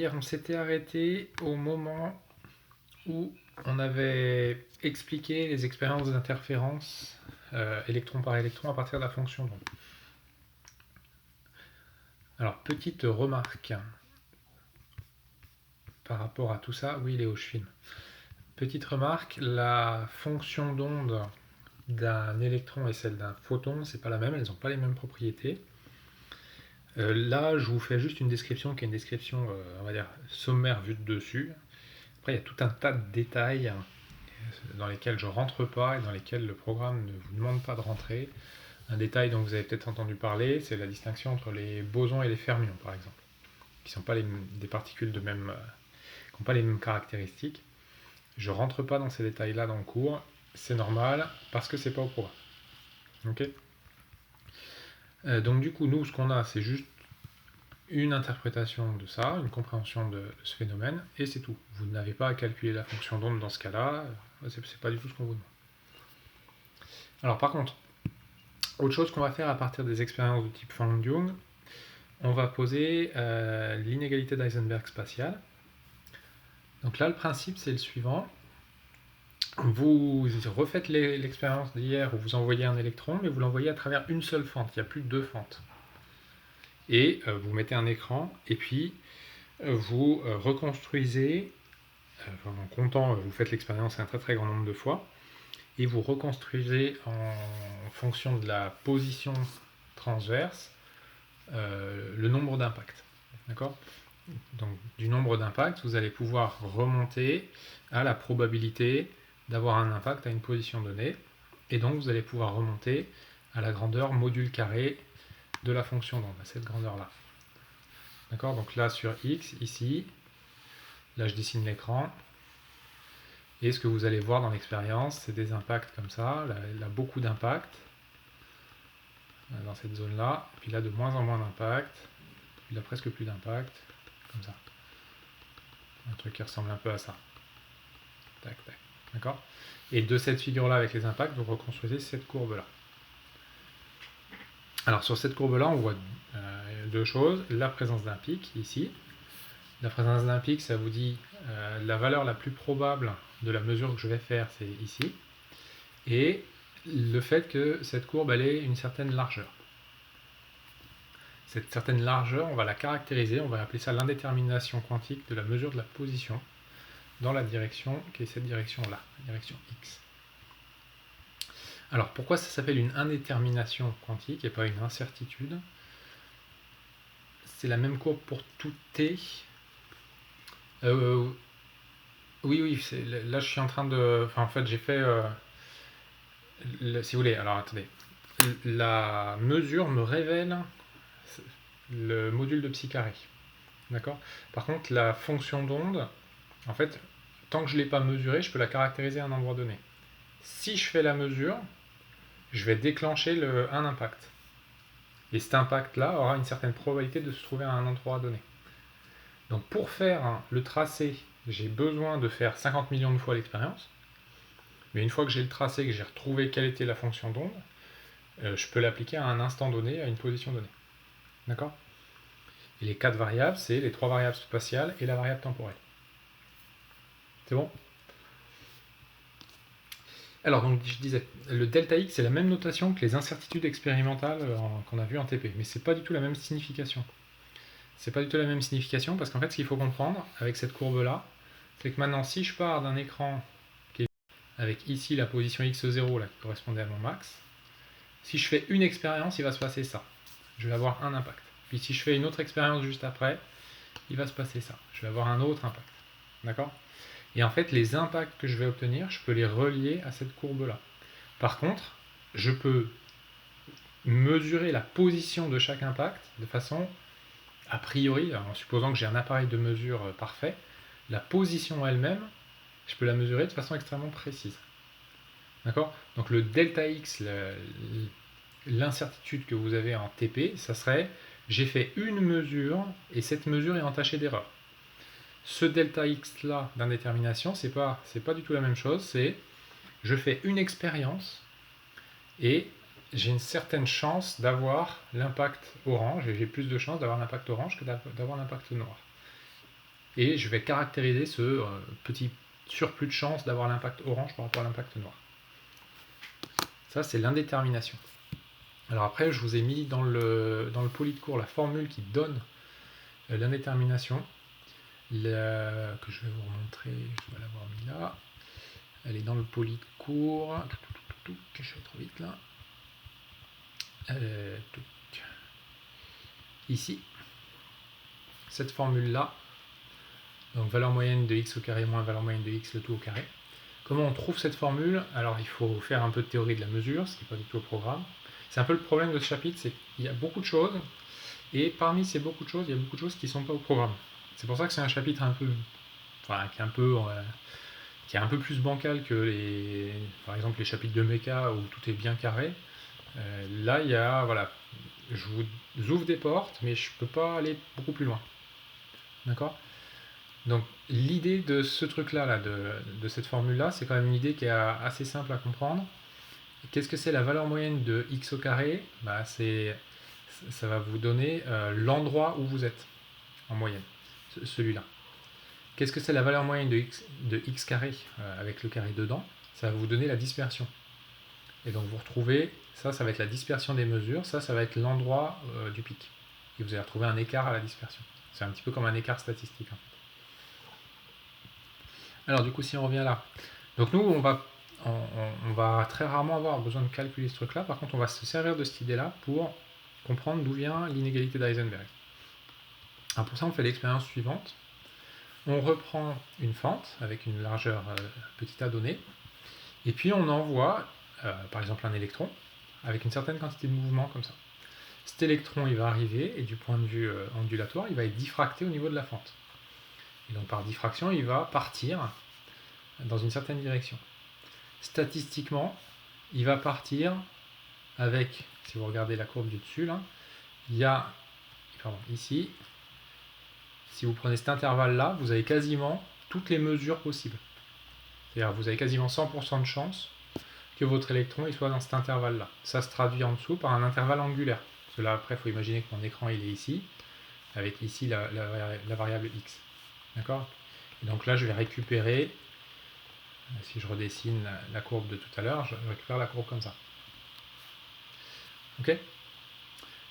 hier, on s'était arrêté au moment où on avait expliqué les expériences d'interférence électron par électron à partir de la fonction d'onde. Alors, petite remarque par rapport à tout ça. Oui, Léo, je filme. Petite remarque, la fonction d'onde d'un électron et celle d'un photon, c'est pas la même, elles n'ont pas les mêmes propriétés. Là, je vous fais juste une description qui est une description, on va dire, sommaire vue de dessus. Après, il y a tout un tas de détails dans lesquels je ne rentre pas et dans lesquels le programme ne vous demande pas de rentrer. Un détail dont vous avez peut-être entendu parler, c'est la distinction entre les bosons et les fermions, par exemple, qui ne sont pas des particules qui n'ont pas les mêmes caractéristiques. Je ne rentre pas dans ces détails-là dans le cours, c'est normal, parce que c'est pas au programme. Ok. Donc du coup, nous, ce qu'on a, c'est juste une interprétation de ça, une compréhension de ce phénomène, et c'est tout. Vous n'avez pas à calculer la fonction d'onde dans ce cas-là, c'est pas du tout ce qu'on vous demande. Alors par contre, autre chose qu'on va faire à partir des expériences de type Fang-Jung, on va poser l'inégalité d'Heisenberg spatiale. Donc là, le principe, c'est le suivant. Vous refaites l'expérience d'hier où vous envoyez un électron, mais vous l'envoyez à travers une seule fente, il n'y a plus de deux fentes. Et vous mettez un écran, et puis vous reconstruisez, en comptant, vous faites l'expérience un très très grand nombre de fois, et vous reconstruisez en fonction de la position transverse le nombre d'impacts. D'accord ? Donc du nombre d'impacts, vous allez pouvoir remonter à la probabilité d'avoir un impact à une position donnée, et donc vous allez pouvoir remonter à la grandeur module carré de la fonction d'onde, à cette grandeur-là. D'accord ? Donc là sur x, ici, là je dessine l'écran, et ce que vous allez voir dans l'expérience, c'est des impacts comme ça, là il a beaucoup d'impacts dans cette zone-là, puis là de moins en moins d'impacts, puis là presque plus d'impacts, comme ça. Un truc qui ressemble un peu à ça. Tac, tac. D'accord ? Et de cette figure-là avec les impacts, vous reconstruisez cette courbe-là. Alors sur cette courbe-là, on voit deux choses. La présence d'un pic, ici. La présence d'un pic, ça vous dit la valeur la plus probable de la mesure que je vais faire, c'est ici. Et le fait que cette courbe, elle ait une certaine largeur. Cette certaine largeur, on va la caractériser, on va appeler ça l'indétermination quantique de la mesure de la position dans la direction qui est cette direction-là, la direction x. Alors pourquoi ça s'appelle une indétermination quantique et pas une incertitude? C'est la même courbe pour tout t. Oui, là je suis en train de... Enfin, en fait j'ai fait... si vous voulez, alors attendez. La mesure me révèle le module de psi carré. D'accord ? Par contre, la fonction d'onde, en fait, tant que je ne l'ai pas mesurée, je peux la caractériser à un endroit donné. Si je fais la mesure, je vais déclencher un impact. Et cet impact-là aura une certaine probabilité de se trouver à un endroit donné. Donc pour faire le tracé, j'ai besoin de faire 50 millions de fois l'expérience. Mais une fois que j'ai le tracé, que j'ai retrouvé quelle était la fonction d'onde, je peux l'appliquer à un instant donné, à une position donnée. D'accord ? Et les quatre variables, c'est les trois variables spatiales et la variable temporelle. C'est bon ? Alors, donc, je disais, le delta x, c'est la même notation que les incertitudes expérimentales qu'on a vues en TP, mais c'est pas du tout la même signification. C'est pas du tout la même signification parce qu'en fait, ce qu'il faut comprendre avec cette courbe-là, c'est que maintenant, si je pars d'un écran qui est avec ici la position x0 là, qui correspondait à mon max, si je fais une expérience, il va se passer ça. Je vais avoir un impact. Puis si je fais une autre expérience juste après, il va se passer ça. Je vais avoir un autre impact. D'accord ? Et en fait, les impacts que je vais obtenir, je peux les relier à cette courbe-là. Par contre, je peux mesurer la position de chaque impact de façon, a priori, en supposant que j'ai un appareil de mesure parfait, la position elle-même, je peux la mesurer de façon extrêmement précise. D'accord ? Donc le delta x, l'incertitude que vous avez en TP, ça serait, j'ai fait une mesure et cette mesure est entachée d'erreur. Ce delta x là d'indétermination, c'est pas du tout la même chose, c'est je fais une expérience et j'ai une certaine chance d'avoir l'impact orange, et j'ai plus de chances d'avoir l'impact orange que d'avoir l'impact noir. Et je vais caractériser ce petit surplus de chance d'avoir l'impact orange par rapport à l'impact noir. Ça, c'est l'indétermination. Alors après, je vous ai mis dans le poli de cours la formule qui donne l'indétermination, que je vais vous remontrer, je vais l'avoir mis là. Elle est dans le poli de cours. Je vais trop vite là. Ici, cette formule-là, donc valeur moyenne de x au carré moins valeur moyenne de x le tout au carré. Comment on trouve cette formule? Alors il faut faire un peu de théorie de la mesure, ce qui n'est pas du tout au programme. C'est un peu le problème de ce chapitre, c'est qu'il y a beaucoup de choses, et parmi ces beaucoup de choses, il y a beaucoup de choses qui ne sont pas au programme. C'est pour ça que c'est un chapitre un peu, qui est un peu plus bancal que par exemple les chapitres de méca où tout est bien carré. Là, il y a, je vous ouvre des portes, mais je ne peux pas aller beaucoup plus loin. D'accord? Donc, l'idée de ce truc-là, de cette formule-là, c'est quand même une idée qui est assez simple à comprendre. Qu'est-ce que c'est la valeur moyenne de x au carré? Ça va vous donner l'endroit où vous êtes, en moyenne, celui-là. Qu'est-ce que c'est la valeur moyenne de x carré avec le carré dedans? Ça va vous donner la dispersion. Et donc vous retrouvez, ça va être la dispersion des mesures, ça va être l'endroit du pic. Et vous allez retrouver un écart à la dispersion. C'est un petit peu comme un écart statistique. En fait. Alors du coup, si on revient là, donc nous, on va très rarement avoir besoin de calculer ce truc-là. Par contre, on va se servir de cette idée-là pour comprendre d'où vient l'inégalité d'Heisenberg. Alors pour ça, on fait l'expérience suivante. On reprend une fente avec une largeur petit a donnée, et puis on envoie, par exemple, un électron avec une certaine quantité de mouvement comme ça. Cet électron, il va arriver, et du point de vue ondulatoire, il va être diffracté au niveau de la fente. Et donc par diffraction, il va partir dans une certaine direction. Statistiquement, il va partir avec, si vous regardez la courbe du dessus, là, il y a, ici, si vous prenez cet intervalle-là, vous avez quasiment toutes les mesures possibles. C'est-à-dire vous avez quasiment 100% de chance que votre électron il soit dans cet intervalle-là. Ça se traduit en dessous par un intervalle angulaire. Parce que là, après, il faut imaginer que mon écran il est ici, avec ici la variable x. D'accord? Et donc là, je vais récupérer, si je redessine la courbe de tout à l'heure, je récupère la courbe comme ça. Ok?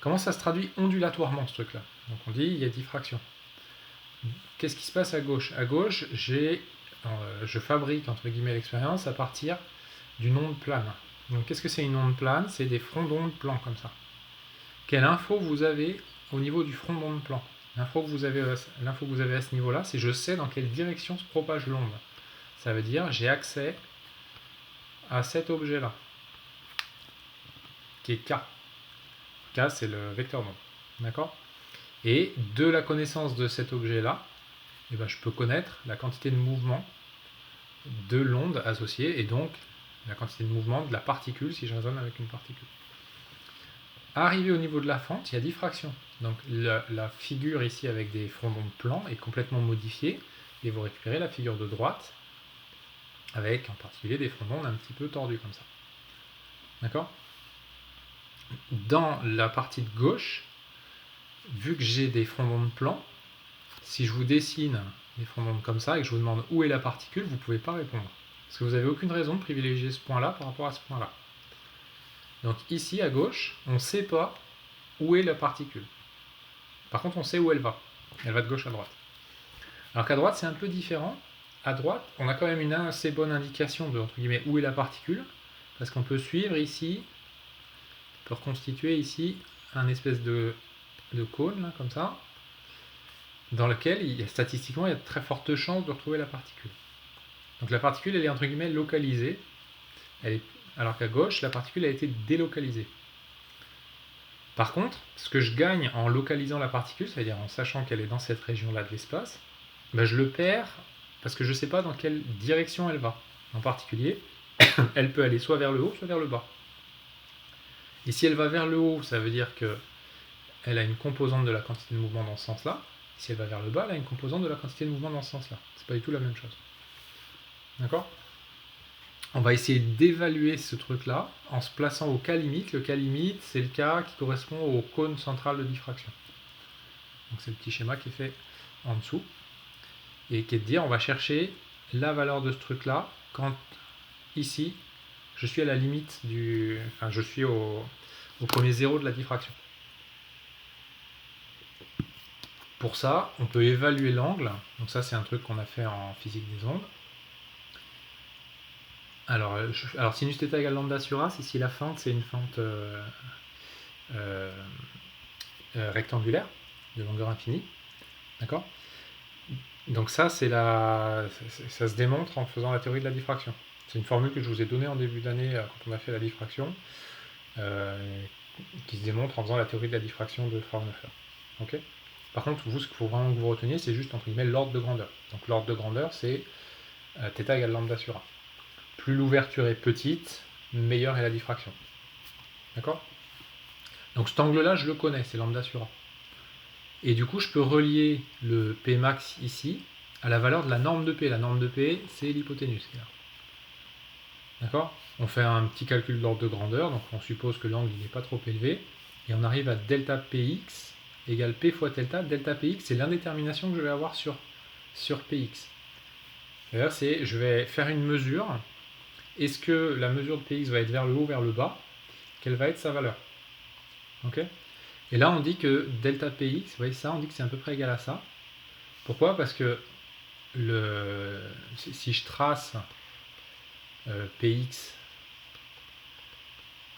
Comment ça se traduit ondulatoirement ce truc-là? Donc on dit il y a diffraction. Qu'est-ce qui se passe à gauche? À gauche, je fabrique entre guillemets l'expérience à partir d'une onde plane. Donc qu'est-ce que c'est une onde plane? C'est des fronts d'onde plans comme ça. Quelle info vous avez au niveau du front d'onde plan? L'info que vous avez à ce niveau-là, c'est je sais dans quelle direction se propage l'onde. Ça veut dire j'ai accès à cet objet-là, qui est K. K, c'est le vecteur d'onde. D'accord? Et de la connaissance de cet objet-là, eh ben, je peux connaître la quantité de mouvement de l'onde associée, et donc la quantité de mouvement de la particule si je raisonne avec une particule. Arrivé au niveau de la fente, il y a diffraction. Donc la figure ici avec des fronts d'onde plans est complètement modifiée, et vous récupérez la figure de droite avec en particulier des fronts d'onde un petit peu tordus comme ça. D'accord? Dans la partie de gauche, vu que j'ai des fronts d'onde plans, si je vous dessine des fronts d'onde comme ça et que je vous demande où est la particule, vous ne pouvez pas répondre. Parce que vous n'avez aucune raison de privilégier ce point-là par rapport à ce point-là. Donc ici, à gauche, on ne sait pas où est la particule. Par contre, on sait où elle va. Elle va de gauche à droite. Alors qu'à droite, c'est un peu différent. À droite, on a quand même une assez bonne indication de, entre guillemets, où est la particule, parce qu'on peut suivre ici, on peut reconstituer ici un espèce de cône, là, comme ça, dans lequel, statistiquement, il y a de très fortes chances de retrouver la particule. Donc la particule, elle est, entre guillemets, localisée, alors qu'à gauche, la particule a été délocalisée. Par contre, ce que je gagne en localisant la particule, c'est-à-dire en sachant qu'elle est dans cette région-là de l'espace, ben je le perds parce que je ne sais pas dans quelle direction elle va. En particulier, elle peut aller soit vers le haut, soit vers le bas. Et si elle va vers le haut, ça veut dire qu'elle a une composante de la quantité de mouvement dans ce sens-là. Si elle va vers le bas, elle a une composante de la quantité de mouvement dans ce sens-là. C'est pas du tout la même chose. D'accord? On va essayer d'évaluer ce truc-là en se plaçant au cas limite. Le cas limite, c'est le cas qui correspond au cône central de diffraction. Donc c'est le petit schéma qui est fait en dessous. et qui est de dire on va chercher la valeur de ce truc-là quand ici je suis à la limite je suis au premier zéro de la diffraction. Pour ça, on peut évaluer l'angle. Donc ça, c'est un truc qu'on a fait en physique des ondes. Alors sinus θ égale lambda sur A, c'est si la fente, c'est une fente rectangulaire, de longueur infinie. D'accord ? Donc ça se démontre en faisant la théorie de la diffraction. C'est une formule que je vous ai donnée en début d'année quand on a fait la diffraction, qui se démontre en faisant la théorie de la diffraction de Fraunhofer. Ok ? Par contre, vous, ce qu'il faut vraiment que vous reteniez, c'est juste entre guillemets l'ordre de grandeur. Donc l'ordre de grandeur, c'est θ égale lambda sur A. Plus l'ouverture est petite, meilleure est la diffraction. D'accord ? Donc cet angle-là, je le connais, c'est lambda sur A. Et du coup, je peux relier le P max ici à la valeur de la norme de P. La norme de P, c'est l'hypoténuse. D'accord ? On fait un petit calcul d'ordre de grandeur, donc on suppose que l'angle n'est pas trop élevé, et on arrive à delta Px égale P fois delta. Delta Px, c'est l'indétermination que je vais avoir sur Px. C'est-à-dire, je vais faire une mesure. Est-ce que la mesure de Px va être vers le haut ou vers le bas ? Quelle va être sa valeur ? Ok ? Et là, on dit que delta Px, vous voyez ça, on dit que c'est à peu près égal à ça. Pourquoi ? Parce que si je trace Px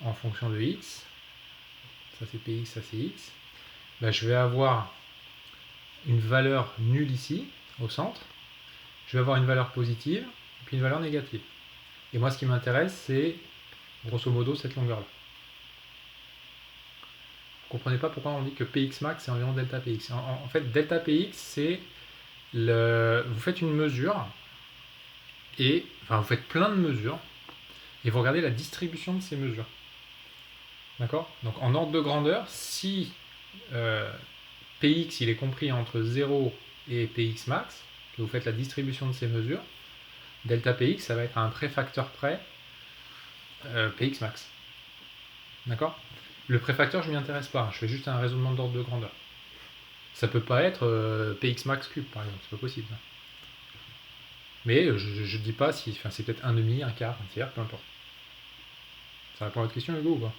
en fonction de x, ça c'est Px, ça c'est x, ben je vais avoir une valeur nulle ici, au centre, je vais avoir une valeur positive, et puis une valeur négative. Et moi, ce qui m'intéresse, c'est grosso modo cette longueur-là. Vous ne comprenez pas pourquoi on dit que Px max c'est environ delta Px. En fait, delta Px, c'est vous faites une mesure, vous faites plein de mesures, et vous regardez la distribution de ces mesures. D'accord ? Donc en ordre de grandeur, si Px il est compris entre 0 et Px max, que vous faites la distribution de ces mesures, delta Px, ça va être à un préfacteur près Px max. D'accord ? Le préfacteur, je ne m'y intéresse pas, je fais juste un raisonnement d'ordre de grandeur. Ça peut pas être Px max cube, par exemple, c'est pas possible. Mais je dis pas si, c'est peut-être un demi, un quart, un tiers, peu importe. Ça répond à votre question, Hugo, ou pas ?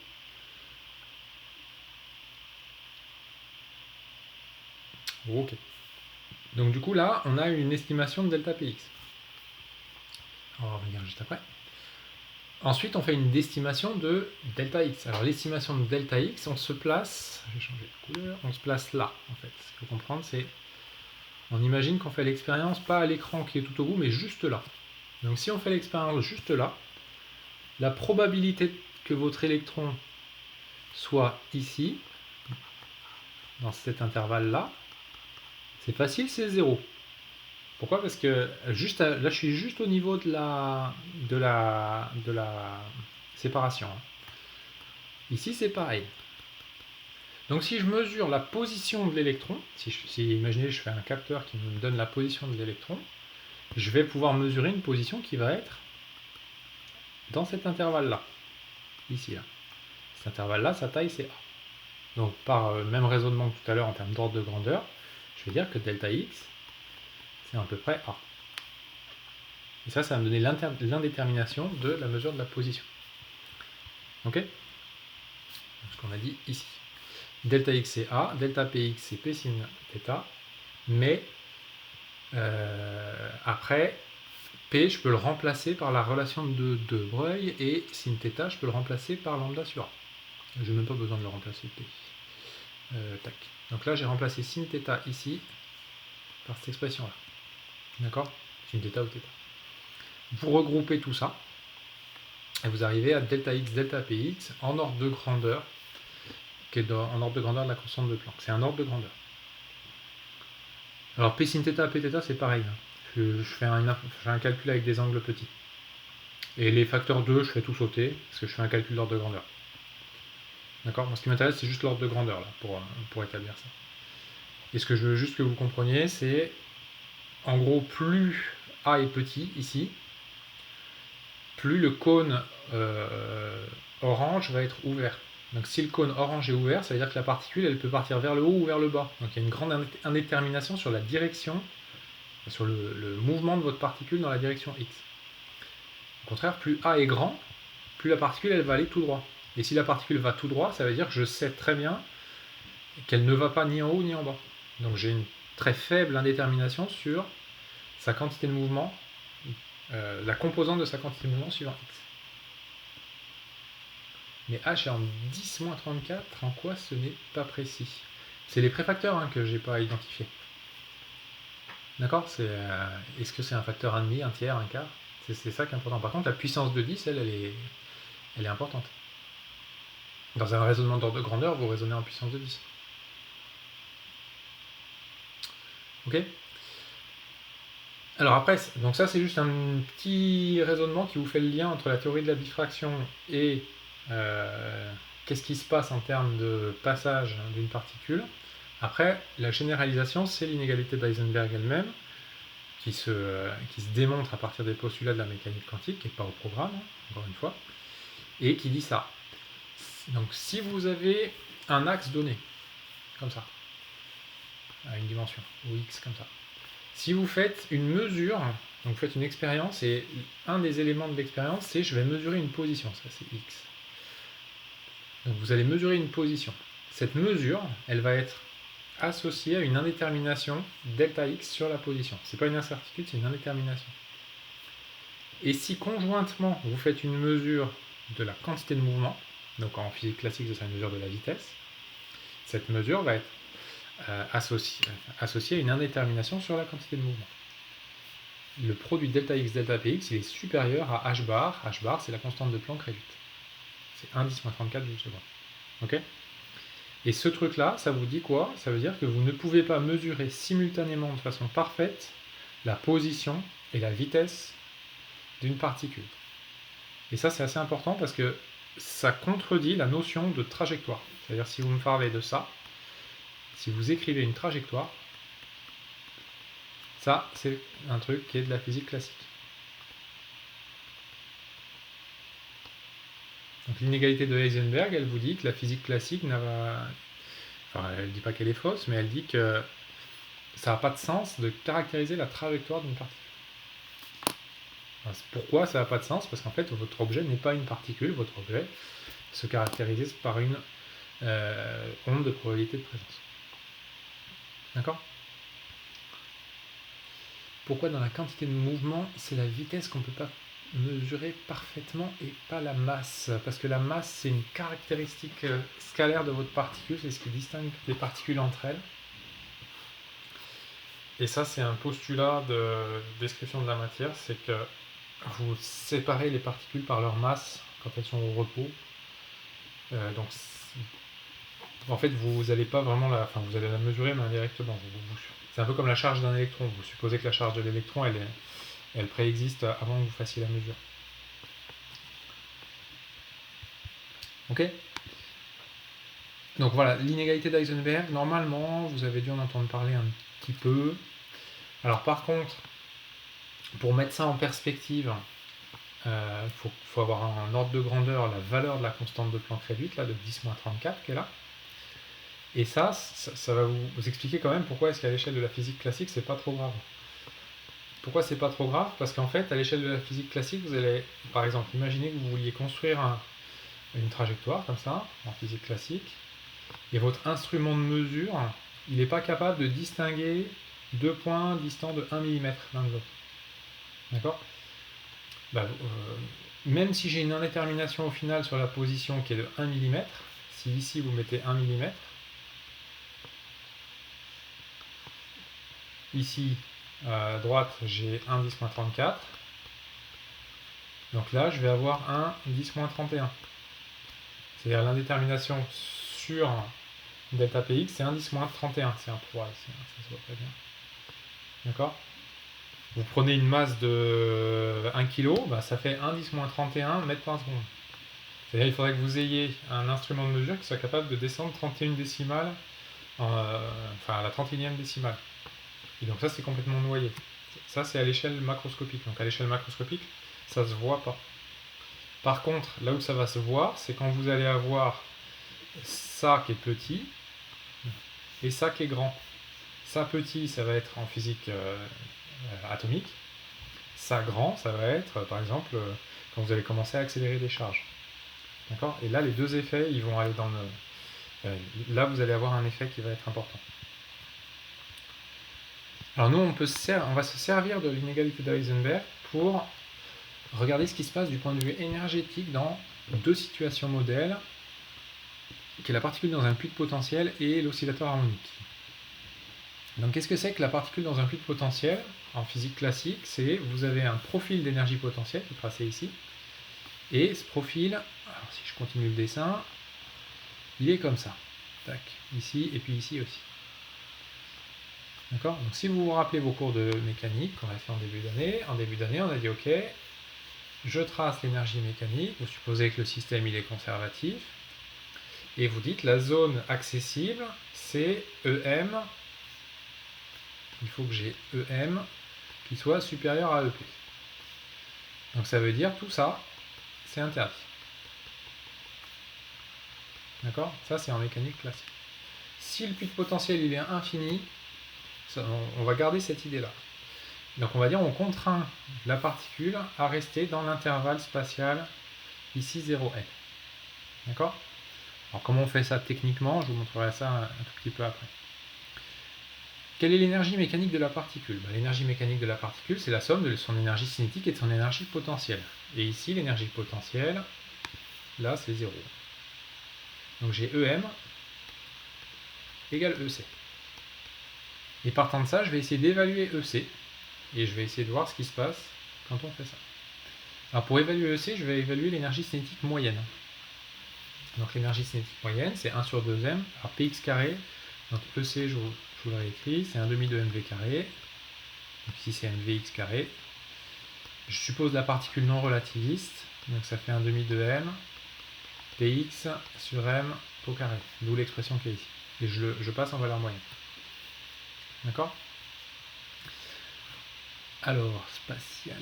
Ok. Donc du coup là, on a une estimation de delta Px. On va revenir juste après. Ensuite, on fait une estimation de delta x. Alors l'estimation de delta x, on se place, je vais changer de couleur, on se place là en fait. Ce qu'il faut comprendre, c'est, on imagine qu'on fait l'expérience pas à l'écran qui est tout au bout, mais juste là. Donc si on fait l'expérience juste là, la probabilité que votre électron soit ici, dans cet intervalle-là, c'est facile, c'est 0. Pourquoi ? Parce que là, je suis juste au niveau de la séparation. Ici, c'est pareil. Donc, si je mesure la position de l'électron, imaginez, je fais un capteur qui me donne la position de l'électron, je vais pouvoir mesurer une position qui va être dans cet intervalle-là. Ici, là. Cet intervalle-là, sa taille, c'est A. Donc, par même raisonnement que tout à l'heure en termes d'ordre de grandeur, je vais dire que delta x, c'est à peu près A. Et ça va me donner l'indétermination de la mesure de la position. Ok ? Ce qu'on a dit ici. Delta x c'est A, delta px c'est p sin θ, mais après, p je peux le remplacer par la relation de Broglie et sin θ je peux le remplacer par lambda sur A. Je n'ai même pas besoin de le remplacer p. Tac. Donc là j'ai remplacé sin θ ici par cette expression là. D'accord ? Sin θ ou θ. Vous regroupez tout ça et vous arrivez à delta x, delta px en ordre de grandeur, qui est en ordre de grandeur de la constante de Planck. C'est un ordre de grandeur. Alors p sin θ, p θ, c'est pareil. Je fais un calcul avec des angles petits. Et les facteurs 2, je fais tout sauter, parce que je fais un calcul d'ordre de grandeur. D'accord ? Moi, ce qui m'intéresse, c'est juste l'ordre de grandeur, là, pour établir ça. Et ce que je veux juste que vous compreniez, c'est, en gros, plus A est petit, ici, plus le cône orange va être ouvert. Donc si le cône orange est ouvert, ça veut dire que la particule, elle peut partir vers le haut ou vers le bas. Donc il y a une grande indétermination sur la direction sur le mouvement de votre particule dans la direction x. Au contraire, plus A est grand, plus la particule elle va aller tout droit. Et si la particule va tout droit, ça veut dire que je sais très bien qu'elle ne va pas ni en haut ni en bas. Donc j'ai une très faible indétermination sur sa quantité de mouvement, la composante de sa quantité de mouvement suivant x. Mais h est en 10-34, en quoi ce n'est pas précis? C'est les préfacteurs que j'ai pas identifiés. D'accord? Est-ce que c'est un facteur 1,5, un tiers, un quart? C'est ça qui est important. Par contre, la puissance de 10, elle est importante. Dans un raisonnement d'ordre de grandeur, vous raisonnez en puissance de 10. Ok? Alors après, donc ça c'est juste un petit raisonnement qui vous fait le lien entre la théorie de la diffraction et qu'est-ce qui se passe en termes de passage d'une particule. Après, la généralisation, c'est l'inégalité d'Heisenberg elle-même, qui se démontre à partir des postulats de la mécanique quantique, et pas au programme, encore une fois, et qui dit ça. Donc si vous avez un axe donné, comme ça, à une dimension, ou x comme ça, si vous faites une mesure, donc vous faites une expérience, et un des éléments de l'expérience, c'est je vais mesurer une position, ça c'est x. Donc vous allez mesurer une position. Cette mesure, elle va être associée à une indétermination delta x sur la position. C'est pas une incertitude, c'est une indétermination. Et si conjointement vous faites une mesure de la quantité de mouvement, donc en physique classique c'est une mesure de la vitesse, cette mesure va être associée à une indétermination sur la quantité de mouvement. Le produit delta x delta px il est supérieur à h bar. H bar c'est la constante de Planck réduite. C'est 1,10-34 joules secondes. Ok? Et ce truc-là, ça vous dit quoi? Ça veut dire que vous ne pouvez pas mesurer simultanément de façon parfaite la position et la vitesse d'une particule. Et ça, c'est assez important parce que ça contredit la notion de trajectoire. C'est-à-dire, si vous me parlez de ça, si vous écrivez une trajectoire, ça, c'est un truc qui est de la physique classique. Donc l'inégalité de Heisenberg, elle vous dit que la physique classique n'a pas... Enfin, elle ne dit pas qu'elle est fausse, mais elle dit que ça n'a pas de sens de caractériser la trajectoire d'une particule. Pourquoi ça n'a pas de sens? Parce qu'en fait, votre objet n'est pas une particule, votre objet se caractérise par une onde de probabilité de présence. D'accord? Pourquoi dans la quantité de mouvement, c'est la vitesse qu'on ne peut pas mesurer parfaitement et pas la masse? Parce que la masse, c'est une caractéristique scalaire de votre particule, c'est ce qui distingue les particules entre elles. Et ça, c'est un postulat de description de la matière, c'est que vous séparez les particules par leur masse quand elles sont au repos. Donc, en fait, vous n'allez pas vraiment vous allez la mesurer, mais indirectement. C'est un peu comme la charge d'un électron. Vous supposez que la charge de l'électron, elle préexiste avant que vous fassiez la mesure. Ok? Donc voilà, l'inégalité d'Heisenberg, normalement, vous avez dû en entendre parler un petit peu. Alors par contre, pour mettre ça en perspective, faut avoir en ordre de grandeur la valeur de la constante de Planck réduite, là, de 10-34, qui est là. Et ça va vous expliquer quand même pourquoi est-ce qu'à l'échelle de la physique classique, c'est pas trop grave. Pourquoi c'est pas trop grave? Parce qu'en fait, à l'échelle de la physique classique, vous allez, par exemple, imaginez que vous vouliez construire une trajectoire comme ça, en physique classique, et votre instrument de mesure, il n'est pas capable de distinguer deux points distants de 1 mm l'un de l'autre. D'accord? Même si j'ai une indétermination au final sur la position qui est de 1 mm, si ici vous mettez 1 mm, ici à droite j'ai 1,10-34, donc là je vais avoir 1,10-31. C'est-à-dire l'indétermination sur delta px c'est 1,10-31, c'est un poids ici, ça se voit très bien. D'accord? Vous prenez une masse de 1 kg, ça fait 1,10-31 mètres par seconde. C'est-à-dire qu'il faudrait que vous ayez un instrument de mesure qui soit capable de descendre 31 décimales, à la 31e décimale. Et donc ça, c'est complètement noyé. Ça, c'est à l'échelle macroscopique. Donc à l'échelle macroscopique, ça ne se voit pas. Par contre, là où ça va se voir, c'est quand vous allez avoir ça qui est petit et ça qui est grand. Ça petit, ça va être en physique atomique. Ça grand, ça va être, par exemple, quand vous allez commencer à accélérer des charges. D'accord? Et là, les deux effets, ils vont aller dans le... là, vous allez avoir un effet qui va être important. Alors nous, on va se servir de l'inégalité d'Heisenberg pour regarder ce qui se passe du point de vue énergétique dans deux situations modèles, qui est la particule dans un puits de potentiel et l'oscillateur harmonique. Donc qu'est-ce que c'est que la particule dans un puits de potentiel? En physique classique, c'est vous avez un profil d'énergie potentielle qui est tracé ici, et ce profil, alors si je continue le dessin, il est comme ça. Tac, ici et puis ici aussi. D'accord? Donc si vous vous rappelez vos cours de mécanique qu'on a fait en début d'année, on a dit ok, je trace l'énergie mécanique, vous supposez que le système il est conservatif, et vous dites la zone accessible c'est EM, il faut que j'ai EM qui soit supérieur à EP. Donc ça veut dire tout ça, c'est interdit. D'accord? Ça c'est en mécanique classique. Si le puits de potentiel il est infini, on va garder cette idée-là. Donc on va dire on contraint la particule à rester dans l'intervalle spatial ici 0L. D'accord? Alors comment on fait ça techniquement? Je vous montrerai ça un tout petit peu après. Quelle est l'énergie mécanique de la particule? L'énergie mécanique de la particule, c'est la somme de son énergie cinétique et de son énergie potentielle. Et ici, l'énergie potentielle, là, c'est 0. Donc j'ai EM égale EC. Et partant de ça, je vais essayer d'évaluer EC. Et je vais essayer de voir ce qui se passe quand on fait ça. Alors pour évaluer EC, je vais évaluer l'énergie cinétique moyenne. Donc l'énergie cinétique moyenne, c'est 1 sur 2m. Alors px carré, donc EC, je vous l'aurais écrit, c'est 1 demi de mv carré. Donc ici c'est mvx carré. Je suppose la particule non relativiste, donc ça fait 1 demi de m, px sur m au carré, d'où l'expression qui est ici. Et je passe en valeur moyenne. D'accord? Alors, spatial.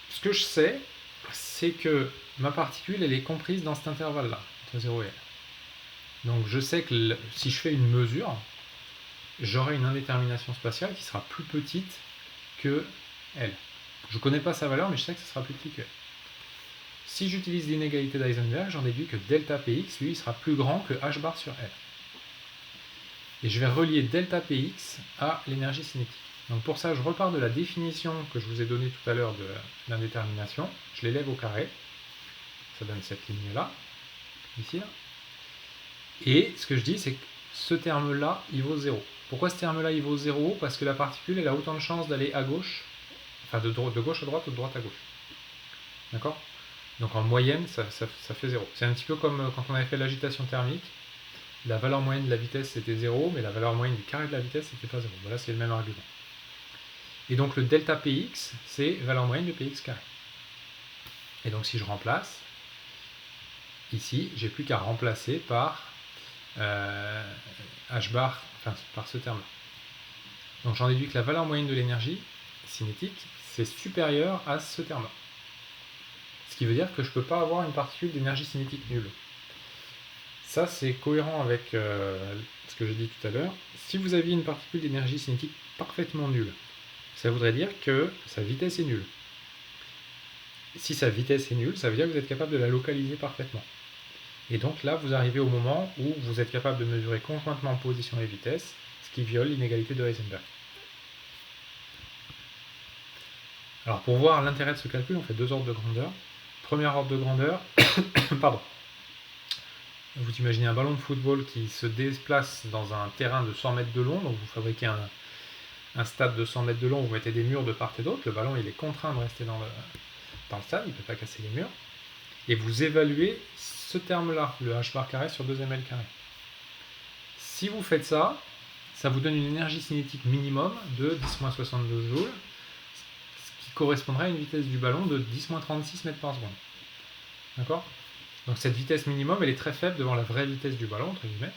Ce que je sais, c'est que ma particule, elle est comprise dans cet intervalle-là, entre 0 et L. Donc je sais que si je fais une mesure, j'aurai une indétermination spatiale qui sera plus petite que L. Je ne connais pas sa valeur, mais je sais que ce sera plus petit que L. Si j'utilise l'inégalité d'Heisenberg, j'en déduis que delta Px, lui, sera plus grand que h bar sur L. Et je vais relier delta Px à l'énergie cinétique. Donc pour ça, je repars de la définition que je vous ai donnée tout à l'heure de l'indétermination. Je l'élève au carré. Ça donne cette ligne-là, ici. Là. Et ce que je dis, c'est que ce terme-là, il vaut 0. Pourquoi ce terme-là, il vaut 0? Parce que la particule, elle a autant de chances d'aller à gauche, enfin de gauche à droite ou de droite à gauche. D'accord? Donc en moyenne, ça fait 0. C'est un petit peu comme quand on avait fait l'agitation thermique. La valeur moyenne de la vitesse, c'était 0, mais la valeur moyenne du carré de la vitesse, c'était pas 0. Voilà, c'est le même argument. Et donc le delta Px, c'est valeur moyenne de Px carré. Et donc si je remplace, ici, j'ai plus qu'à remplacer par h bar, enfin par ce terme-là. Donc j'en déduis que la valeur moyenne de l'énergie cinétique, c'est supérieur à ce terme-là. Ce qui veut dire que je ne peux pas avoir une particule d'énergie cinétique nulle. Ça, c'est cohérent avec ce que j'ai dit tout à l'heure. Si vous aviez une particule d'énergie cinétique parfaitement nulle, ça voudrait dire que sa vitesse est nulle. Si sa vitesse est nulle, ça veut dire que vous êtes capable de la localiser parfaitement. Et donc là, vous arrivez au moment où vous êtes capable de mesurer conjointement position et vitesse, ce qui viole l'inégalité de Heisenberg. Alors pour voir l'intérêt de ce calcul, on fait deux ordres de grandeur. Premier ordre de grandeur, pardon. Vous imaginez un ballon de football qui se déplace dans un terrain de 100 mètres de long, donc vous fabriquez un stade de 100 mètres de long, vous mettez des murs de part et d'autre, le ballon il est contraint de rester dans le stade, il ne peut pas casser les murs, et vous évaluez ce terme-là, le h bar carré sur 2ml carré. Si vous faites ça, ça vous donne une énergie cinétique minimum de 10-62 joules, ce qui correspondrait à une vitesse du ballon de 10-36 mètres par seconde. D'accord ? Donc cette vitesse minimum, elle est très faible devant la vraie vitesse du ballon, entre guillemets.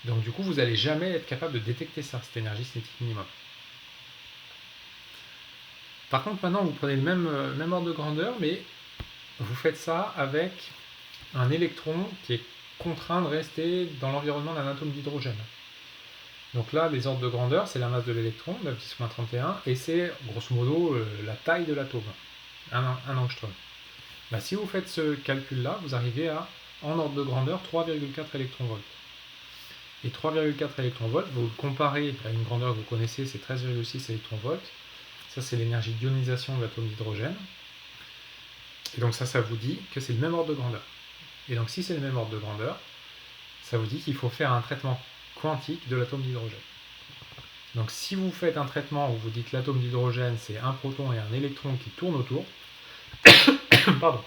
Donc du coup, vous n'allez jamais être capable de détecter ça, cette énergie cinétique minimum. Par contre, maintenant, vous prenez le même ordre de grandeur, mais vous faites ça avec un électron qui est contraint de rester dans l'environnement d'un atome d'hydrogène. Donc là, les ordres de grandeur, c'est la masse de l'électron, 9-10-31, et c'est grosso modo la taille de l'atome, 1 angstrom. Bah, si vous faites ce calcul-là, vous arrivez à, en ordre de grandeur, 3,4 électronvolts. Et 3,4 électronvolts, vous le comparez à une grandeur que vous connaissez, c'est 13,6 électronvolts. Ça, c'est l'énergie d'ionisation de l'atome d'hydrogène. Et donc ça vous dit que c'est le même ordre de grandeur. Et donc si c'est le même ordre de grandeur, ça vous dit qu'il faut faire un traitement quantique de l'atome d'hydrogène. Donc si vous faites un traitement où vous dites que l'atome d'hydrogène, c'est un proton et un électron qui tournent autour, pardon.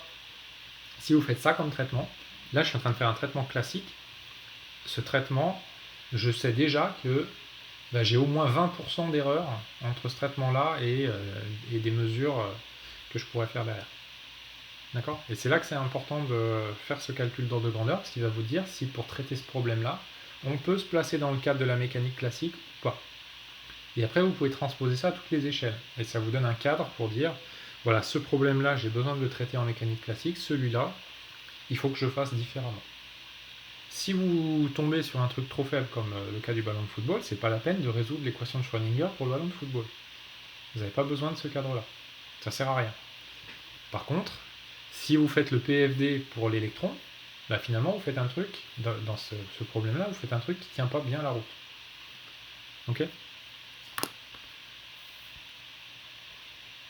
Si vous faites ça comme traitement, là je suis en train de faire un traitement classique. Ce traitement, je sais déjà que j'ai au moins 20% d'erreur entre ce traitement-là et des mesures que je pourrais faire derrière. D'accord ? Et c'est là que c'est important de faire ce calcul d'ordre de grandeur, parce qu'il va vous dire si pour traiter ce problème-là, on peut se placer dans le cadre de la mécanique classique ou pas. Et après, vous pouvez transposer ça à toutes les échelles. Et ça vous donne un cadre pour dire, voilà, ce problème-là, j'ai besoin de le traiter en mécanique classique, celui-là, il faut que je fasse différemment. Si vous tombez sur un truc trop faible, comme le cas du ballon de football, c'est pas la peine de résoudre l'équation de Schrödinger pour le ballon de football. Vous n'avez pas besoin de ce cadre-là. Ça sert à rien. Par contre, si vous faites le PFD pour l'électron, finalement, vous faites un truc, dans ce problème-là, vous faites un truc qui ne tient pas bien la route. Ok ?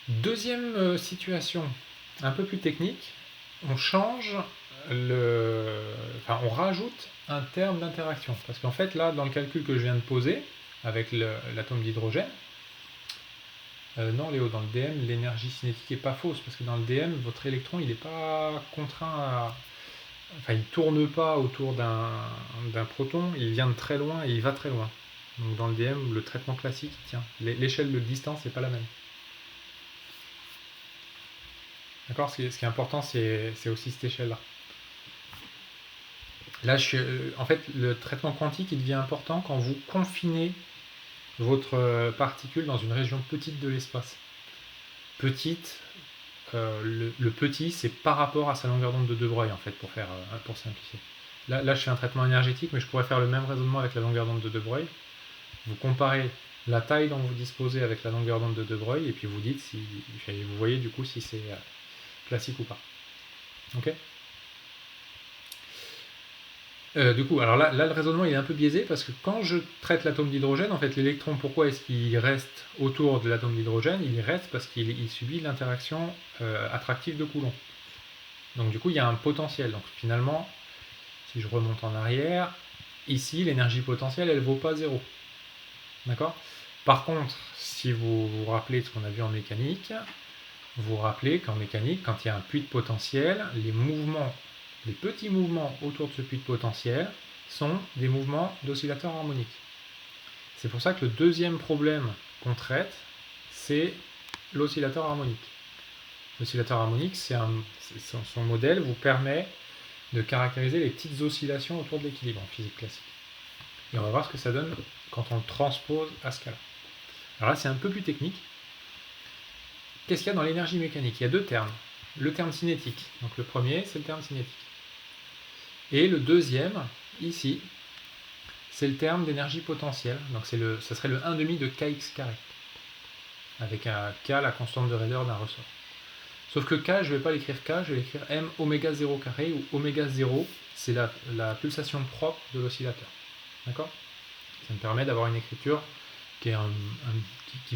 Deuxième situation, un peu plus technique, on rajoute un terme d'interaction. Parce qu'en fait, là, dans le calcul que je viens de poser, avec l'atome d'hydrogène, non Léo, dans le DM, l'énergie cinétique n'est pas fausse, parce que dans le DM, votre électron, il n'est pas contraint à... Enfin, il ne tourne pas autour d'un proton, il vient de très loin et il va très loin. Donc dans le DM, le traitement classique, il tient. L'échelle de distance n'est pas la même. D'accord ? Ce qui est important, c'est aussi cette échelle-là. Là, en fait, le traitement quantique, il devient important quand vous confinez votre particule dans une région petite de l'espace. Petite, le petit, c'est par rapport à sa longueur d'onde de De Broglie, en fait, pour simplifier. Là, je fais un traitement énergétique, mais je pourrais faire le même raisonnement avec la longueur d'onde de De Broglie. Vous comparez la taille dont vous disposez avec la longueur d'onde de De Broglie, et puis vous dites si, vous voyez du coup si c'est classique ou pas. Ok ? Du coup, alors là, le raisonnement il est un peu biaisé parce que quand je traite l'atome d'hydrogène, en fait, l'électron, pourquoi est-ce qu'il reste autour de l'atome d'hydrogène ? Il y reste parce qu'il subit l'interaction attractive de Coulomb. Donc du coup, il y a un potentiel. Donc finalement, si je remonte en arrière, ici, l'énergie potentielle, elle ne vaut pas 0. D'accord ? Par contre, si vous vous rappelez de ce qu'on a vu en mécanique, vous vous rappelez qu'en mécanique, quand il y a un puits de potentiel, les petits mouvements autour de ce puits de potentiel sont des mouvements d'oscillateurs harmoniques. C'est pour ça que le deuxième problème qu'on traite, c'est l'oscillateur harmonique. L'oscillateur harmonique, son modèle vous permet de caractériser les petites oscillations autour de l'équilibre en physique classique. Et on va voir ce que ça donne quand on le transpose à ce cas-là. Alors là, c'est un peu plus technique. Qu'est-ce qu'il y a dans l'énergie mécanique ? Il y a deux termes. Le terme cinétique. Donc le premier, c'est le terme cinétique. Et le deuxième, ici, c'est le terme d'énergie potentielle. Donc ça serait le 1,5 de kx carré. Avec un k, la constante de raideur d'un ressort. Sauf que k, je ne vais pas l'écrire k, je vais l'écrire m oméga 0 carré, où oméga 0, c'est la pulsation propre de l'oscillateur. D'accord ? Ça me permet d'avoir une écriture qui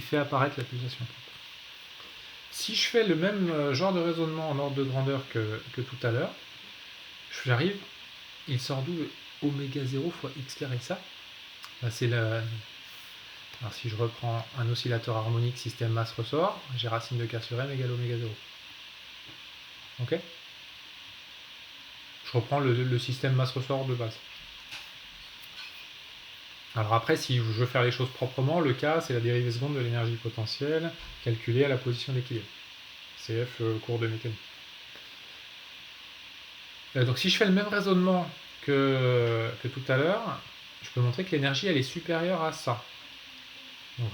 fait apparaître la pulsation propre. Si je fais le même genre de raisonnement en ordre de grandeur que tout à l'heure, j'arrive, il sort d'où oméga 0 fois x carré, ça c'est la... Alors si je reprends un oscillateur harmonique système masse-ressort, j'ai racine de k sur m égale oméga 0. Ok ? Je reprends le système masse-ressort de base. Alors après, si je veux faire les choses proprement, le k, c'est la dérivée seconde de l'énergie potentielle calculée à la position d'équilibre. CF, cours de mécanique. Donc si je fais le même raisonnement que tout à l'heure, je peux montrer que l'énergie, elle est supérieure à ça. Donc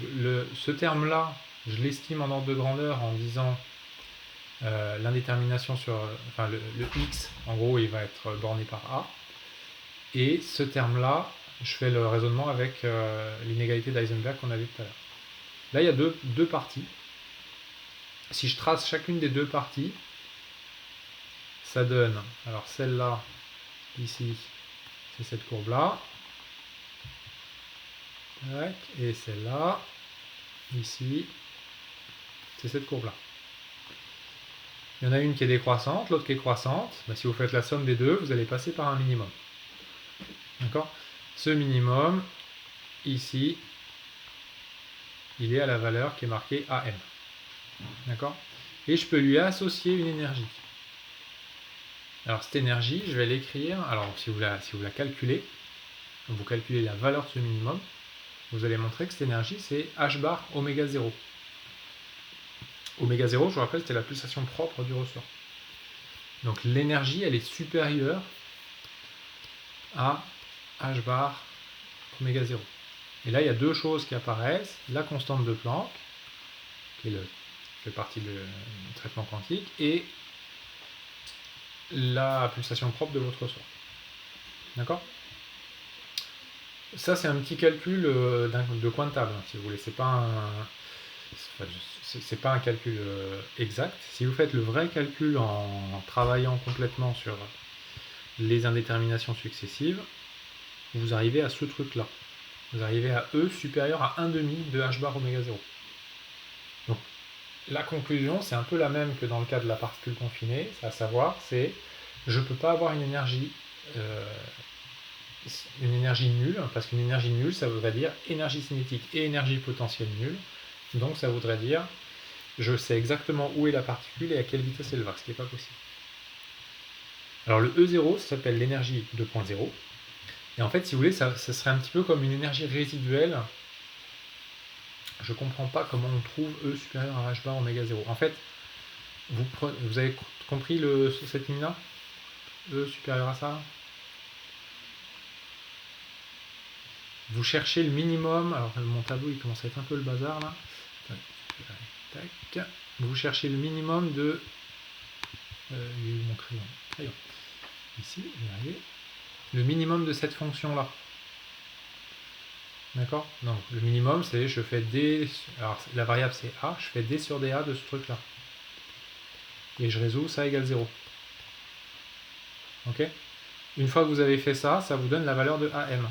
ce terme-là, je l'estime en ordre de grandeur en disant l'indétermination sur... Enfin, le x, en gros, il va être borné par a. Et ce terme-là, je fais le raisonnement avec l'inégalité d'Heisenberg qu'on a vu tout à l'heure. Là, il y a deux parties. Si je trace chacune des deux parties, ça donne, alors celle-là, ici, c'est cette courbe-là. Et celle-là, ici, c'est cette courbe-là. Il y en a une qui est décroissante, l'autre qui est croissante. Ben, si vous faites la somme des deux, vous allez passer par un minimum. D'accord? Ce minimum, ici, il est à la valeur qui est marquée AM. D'accord? Et je peux lui associer une énergie. Alors cette énergie, je vais l'écrire. Alors si vous la calculez, vous calculez la valeur de ce minimum, vous allez montrer que cette énergie, c'est H bar oméga 0. Oméga 0, je vous rappelle, c'était la pulsation propre du ressort. Donc l'énergie, elle est supérieure à H bar oméga 0. Et là, il y a deux choses qui apparaissent. La constante de Planck, qui fait partie du traitement quantique, et la pulsation propre de votre ressort. D'accord? Ça, c'est un petit calcul de coin de table, si vous voulez. C'est pas un calcul exact. Si vous faites le vrai calcul en travaillant complètement sur les indéterminations successives, vous arrivez à ce truc-là. Vous arrivez à E supérieur à 1,5 de H bar oméga 0. Donc, la conclusion, c'est un peu la même que dans le cas de la particule confinée, à savoir, c'est je ne peux pas avoir une énergie nulle, parce qu'une énergie nulle, ça voudrait dire énergie cinétique et énergie potentielle nulle. Donc ça voudrait dire je sais exactement où est la particule et à quelle vitesse elle va, ce qui n'est pas possible. Alors le E0, ça s'appelle l'énergie 2.0. Et en fait, si vous voulez, ça serait un petit peu comme une énergie résiduelle. Je ne comprends pas comment on trouve E supérieur à H bar oméga 0. En fait, vous avez compris cette ligne-là? E supérieur à ça? Vous cherchez le minimum. Alors mon tableau, il commence à être un peu le bazar là. Tac. Vous cherchez le minimum de... il y a eu mon crayon. Ici, je vais arriver. Le minimum de cette fonction-là. D'accord? Donc, le minimum, c'est je fais D... Alors, la variable, c'est A. Je fais D sur dA de ce truc-là. Et je résous, ça égale 0. Ok? Une fois que vous avez fait ça, ça vous donne la valeur de AM.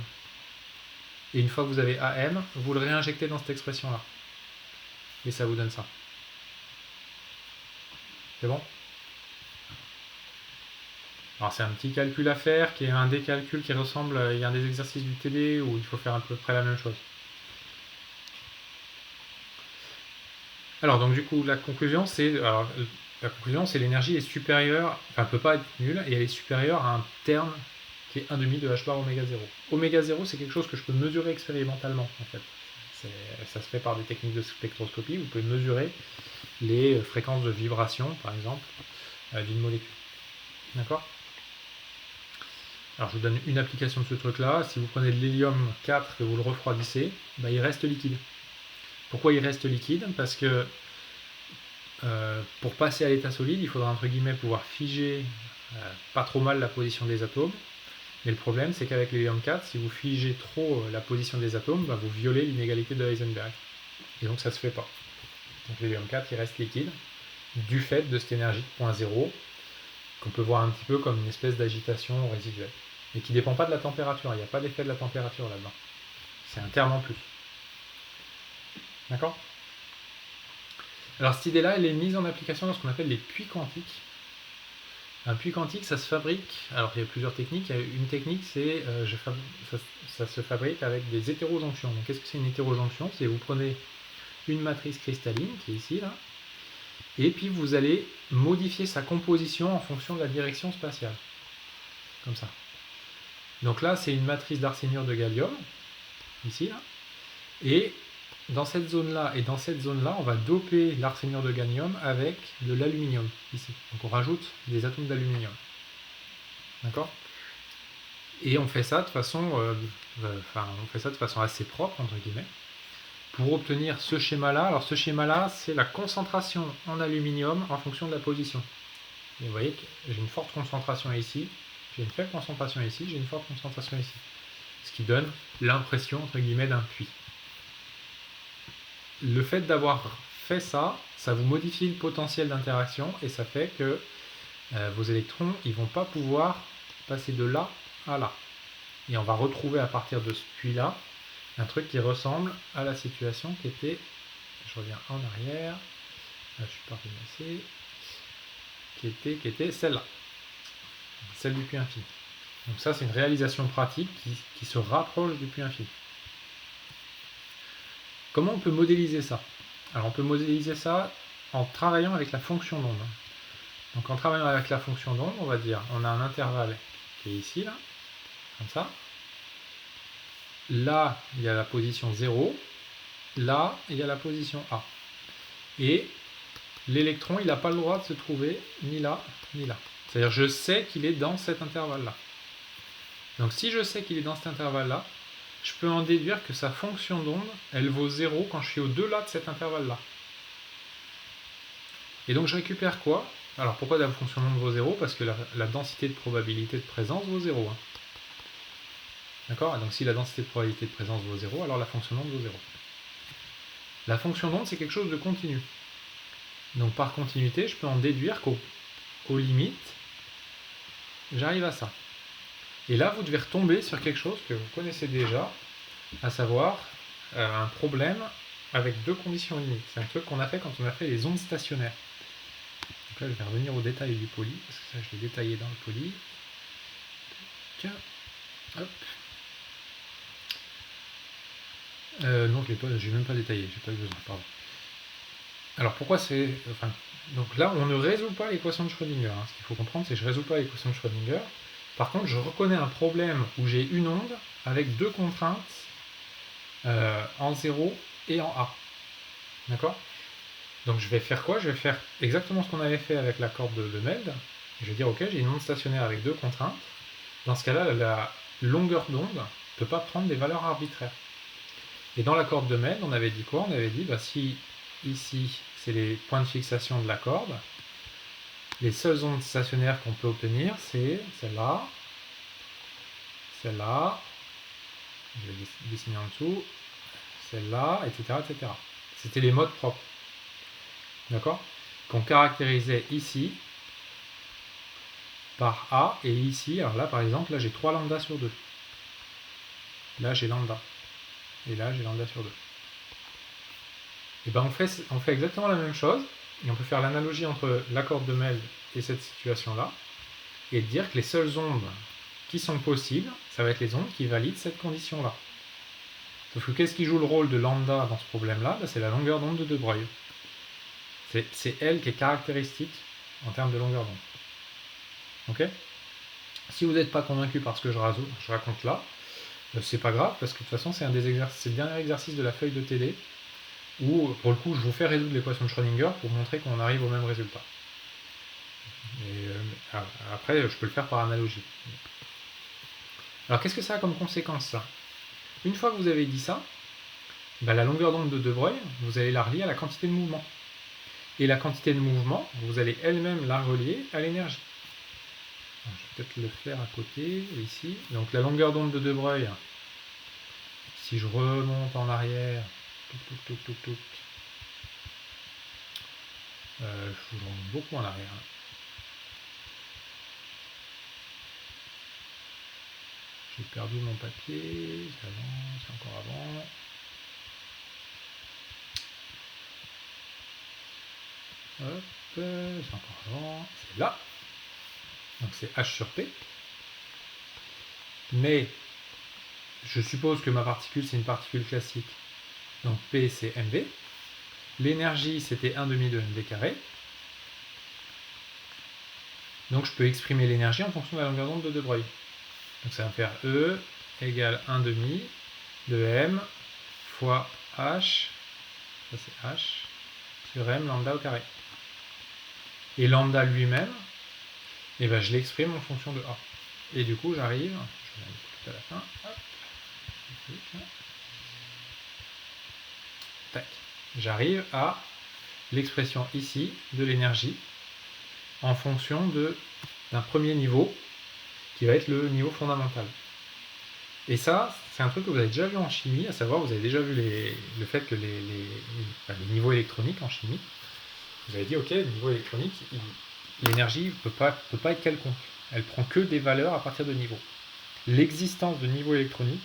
Et une fois que vous avez AM, vous le réinjectez dans cette expression-là. Et ça vous donne ça. C'est bon? Alors c'est un petit calcul à faire, qui est un des calculs qui ressemble, il y a un des exercices du TD où il faut faire à peu près la même chose. Alors donc du coup la conclusion c'est l'énergie est supérieure, enfin elle ne peut pas être nulle, et elle est supérieure à un terme qui est 1,5 de H bar oméga 0. Oméga 0 c'est quelque chose que je peux mesurer expérimentalement en fait. Ça se fait par des techniques de spectroscopie, vous pouvez mesurer les fréquences de vibration par exemple d'une molécule. D'accord? Alors je vous donne une application de ce truc-là. Si vous prenez de l'hélium 4 et vous le refroidissez, bah, il reste liquide. Pourquoi il reste liquide? Parce que pour passer à l'état solide, il faudra entre guillemets pouvoir figer pas trop mal la position des atomes. Mais le problème, c'est qu'avec l'hélium 4, si vous figez trop la position des atomes, bah, vous violez l'inégalité de Heisenberg. Et donc ça ne se fait pas. Donc l'hélium 4, il reste liquide du fait de cette énergie de point 0 qu'on peut voir un petit peu comme une espèce d'agitation résiduelle. Mais qui ne dépend pas de la température, il n'y a pas d'effet de la température là-dedans. C'est un terme en plus. D'accord? Alors cette idée-là, elle est mise en application dans ce qu'on appelle les puits quantiques. Un puits quantique, ça se fabrique, alors il y a plusieurs techniques. Une technique, c'est ça se fabrique avec des hétérojonctions. Donc qu'est-ce que c'est une hétérojonction? C'est vous prenez une matrice cristalline, qui est ici, là, et puis vous allez modifier sa composition en fonction de la direction spatiale. Comme ça. Donc là, c'est une matrice d'arsénure de gallium, ici, là. Et dans cette zone-là et dans cette zone-là, on va doper l'arsénure de gallium avec de l'aluminium, ici. Donc on rajoute des atomes d'aluminium. D'accord? Et on fait ça de façon, assez propre, entre guillemets, pour obtenir ce schéma-là. Alors ce schéma-là, c'est la concentration en aluminium en fonction de la position. Et vous voyez que j'ai une forte concentration ici, j'ai une faible concentration ici, j'ai une forte concentration ici. ce qui donne l'impression, entre guillemets, d'un puits. Le fait d'avoir fait ça, ça vous modifie le potentiel d'interaction et ça fait que vos électrons, ils vont pas pouvoir passer de là à là. Et on va retrouver à partir de ce puits-là un truc qui ressemble à la situation qui était, je reviens en arrière, là, je suis pas revenu assez, qui était celle-là, celle du puits infini. Donc ça, c'est une réalisation pratique qui se rapproche du puits infini. Comment on peut modéliser ça? Alors on peut modéliser ça en travaillant avec la fonction d'onde. Donc en travaillant avec la fonction d'onde, on va dire, on a un intervalle qui est ici, là, comme ça. Là, il y a la position 0. Là, il y a la position A. Et l'électron, il n'a pas le droit de se trouver ni là, ni là. C'est-à-dire, je sais qu'il est dans cet intervalle-là. Donc si je sais qu'il est dans cet intervalle-là, je peux en déduire que sa fonction d'onde, elle vaut 0 quand je suis au-delà de cet intervalle-là. Et donc je récupère quoi? Alors pourquoi la fonction d'onde vaut 0? Parce que la densité de probabilité de présence vaut 0. Hein. D'accord? Donc si la densité de probabilité de présence vaut 0, alors la fonction d'onde vaut 0. La fonction d'onde, c'est quelque chose de continu. Donc par continuité, je peux en déduire qu'aux limites, j'arrive à ça. Et là, vous devez retomber sur quelque chose que vous connaissez déjà, à savoir un problème avec deux conditions limites. C'est un truc qu'on a fait quand on a fait les ondes stationnaires. Donc là, je vais revenir au détail du poly, parce que ça, je l'ai détaillé dans le poly. Tiens, hop. Non, je n'ai même pas détaillé, j'ai pas eu besoin, pardon. Alors pourquoi c'est... Enfin, donc là, on ne résout pas l'équation de Schrödinger. Hein. Ce qu'il faut comprendre, c'est que je ne résous pas l'équation de Schrödinger. Par contre, je reconnais un problème où j'ai une onde avec deux contraintes en 0 et en A. D'accord? Donc je vais faire quoi? Je vais faire exactement ce qu'on avait fait avec la corde de Meld. Je vais dire, ok, j'ai une onde stationnaire avec deux contraintes. Dans ce cas-là, la longueur d'onde ne peut pas prendre des valeurs arbitraires. Et dans la corde de Meld, on avait dit quoi? On avait dit, bah, si ici, c'est les points de fixation de la corde, les seules ondes stationnaires qu'on peut obtenir, c'est celle-là, celle-là, je vais dessiner en dessous, celle-là, etc., etc. C'était les modes propres. D'accord? Qu'on caractérisait ici par A et ici, alors là par exemple, là j'ai 3 lambda sur 2. Là j'ai lambda. Et là j'ai lambda sur 2. Et bien on fait exactement la même chose, et on peut faire l'analogie entre la corde de Meld et cette situation-là, et dire que les seules ondes qui sont possibles, ça va être les ondes qui valident cette condition-là. Sauf que qu'est-ce qui joue le rôle de lambda dans ce problème-là? C'est la longueur d'onde de De Broglie. C'est elle qui est caractéristique en termes de longueur d'onde. Ok? Si vous n'êtes pas convaincu par ce que je raconte là, c'est pas grave, parce que de toute façon, c'est le dernier exercice de la feuille de TD, où, pour le coup, je vous fais résoudre l'équation de Schrödinger pour montrer qu'on arrive au même résultat. Et après, je peux le faire par analogie. Alors, qu'est-ce que ça a comme conséquence, ça? Une fois que vous avez dit ça, ben, la longueur d'onde de De Broglie, vous allez la relier à la quantité de mouvement. Et la quantité de mouvement, vous allez elle-même la relier à l'énergie. Je vais peut-être le faire à côté, ici. Donc la longueur d'onde de De Broglie, si je remonte en arrière, je remonte beaucoup en arrière. J'ai perdu mon papier, c'est encore avant. Hop, c'est encore avant, c'est là. Donc c'est H sur P. Mais je suppose que ma particule, c'est une particule classique. Donc P, c'est mv. L'énergie, c'était 1/2 de mv carré. Donc je peux exprimer l'énergie en fonction de la longueur d'onde de De Broglie. Donc ça va me faire E égale 1/2 de m fois H, ça c'est H, sur m lambda au carré. Et lambda lui-même, et ben je l'exprime en fonction de A. Et du coup j'arrive, je vais aller tout à la fin, hop, tac, j'arrive à l'expression ici de l'énergie en fonction d'un premier niveau qui va être le niveau fondamental. Et ça, c'est un truc que vous avez déjà vu en chimie, à savoir, vous avez déjà vu le fait que les niveaux électroniques en chimie, vous avez dit, ok, le niveau électronique, l'énergie ne peut pas être quelconque. Elle prend que des valeurs à partir de niveaux. L'existence de niveaux électroniques,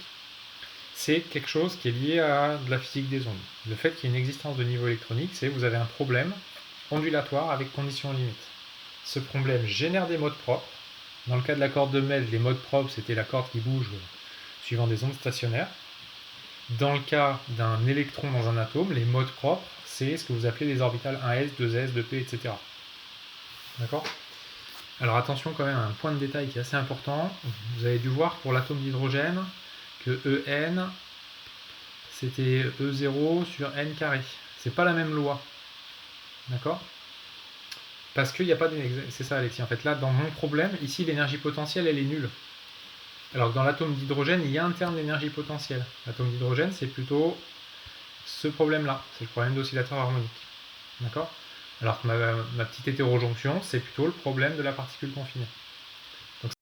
c'est quelque chose qui est lié à de la physique des ondes. Le fait qu'il y ait une existence de niveau électronique, c'est que vous avez un problème ondulatoire avec conditions limites. Ce problème génère des modes propres. Dans le cas de la corde de Mel, les modes propres, c'était la corde qui bouge suivant des ondes stationnaires. Dans le cas d'un électron dans un atome, les modes propres, c'est ce que vous appelez les orbitales 1s, 2s, 2p, etc. D'accord ? Alors attention quand même à un point de détail qui est assez important. Vous avez dû voir pour l'atome d'hydrogène que En, c'était E0 sur N carré. C'est pas la même loi. D'accord ? Parce qu'il n'y a pas d'énergie. C'est ça, Alexis. En fait, là, dans mon problème, ici, l'énergie potentielle, elle est nulle. Alors que dans l'atome d'hydrogène, il y a un terme d'énergie potentielle. L'atome d'hydrogène, c'est plutôt ce problème-là. C'est le problème d'oscillateur harmonique. D'accord ? Alors que ma petite hétérojonction, c'est plutôt le problème de la particule confinée.